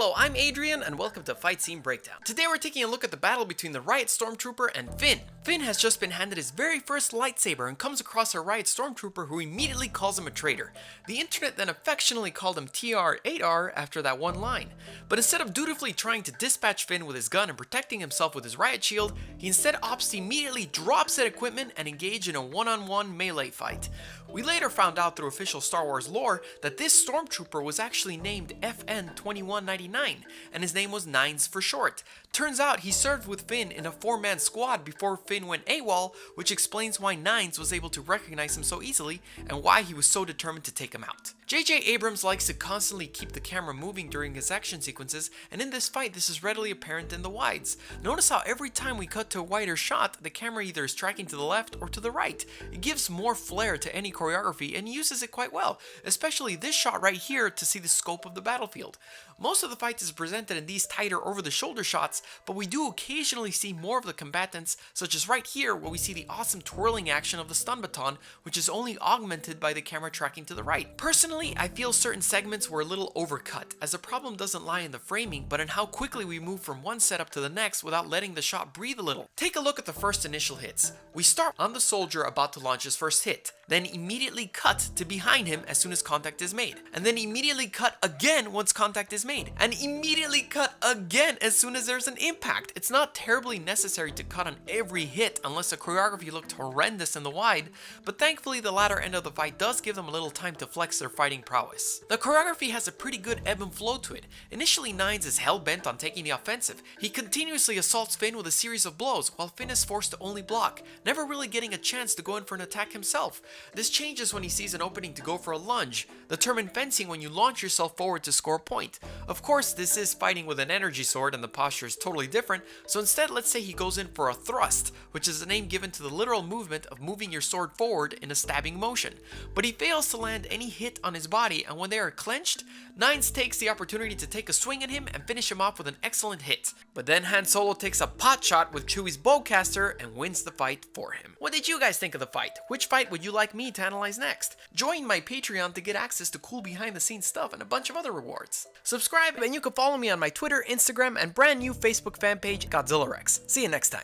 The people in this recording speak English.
Hello, I'm Adrian, and welcome to Fight Scene Breakdown. Today we're taking a look at the battle between the Riot Stormtrooper and Finn. Finn has just been handed his very first lightsaber and comes across a Riot Stormtrooper who immediately calls him a traitor. The internet then affectionately called him TR-8R after that one line. But instead of dutifully trying to dispatch Finn with his gun and protecting himself with his riot shield, he instead opts to immediately drop said equipment and engage in a one-on-one melee fight. We later found out through official Star Wars lore that this Stormtrooper was actually named FN-2199, and his name was Nines for short. Turns out he served with Finn in a 4-man squad before Finn went AWOL, which explains why Nines was able to recognize him so easily and why he was so determined to take him out. J.J. Abrams likes to constantly keep the camera moving during his action sequences, and in this fight this is readily apparent in the wides. Notice how every time we cut to a wider shot, the camera either is tracking to the left or to the right. It gives more flair to any choreography and uses it quite well, especially this shot right here to see the scope of the battlefield. Most of the fight is presented in these tighter over-the-shoulder shots, but we do occasionally see more of the combatants, such as right here where we see the awesome twirling action of the stun baton, which is only augmented by the camera tracking to the right. Personally, I feel certain segments were a little overcut, as the problem doesn't lie in the framing, but in how quickly we move from one setup to the next without letting the shot breathe a little. Take a look at the first initial hits. We start on the soldier about to launch his first hit, then immediately cut to behind him as soon as contact is made, and then immediately cut again once contact is made, and immediately cut again as soon as there's an impact. It's not terribly necessary to cut on every hit unless the choreography looked horrendous in the wide, but thankfully the latter end of the fight does give them a little time to flex their fighting prowess. The choreography has a pretty good ebb and flow to it. Initially, Nines is hell-bent on taking the offensive. He continuously assaults Finn with a series of blows, while Finn is forced to only block, never really getting a chance to go in for an attack himself. This changes when he sees an opening to go for a lunge, the term in fencing when you launch yourself forward to score a point. Of course, this is fighting with an energy sword and the posture is totally different, so instead let's say he goes in for a thrust, which is the name given to the literal movement of moving your sword forward in a stabbing motion. But he fails to land any hit on his body, and when they are clenched, Nines takes the opportunity to take a swing at him and finish him off with an excellent hit. But then Han Solo takes a pot shot with Chewie's bowcaster and wins the fight for him. What did you guys think of the fight? Which fight would you like me to analyze next? Join my Patreon to get access to cool behind the scenes stuff and a bunch of other rewards. Subscribe and you can follow me on my Twitter, Instagram, and brand new Facebook fan page, Godzillarex. See you next time.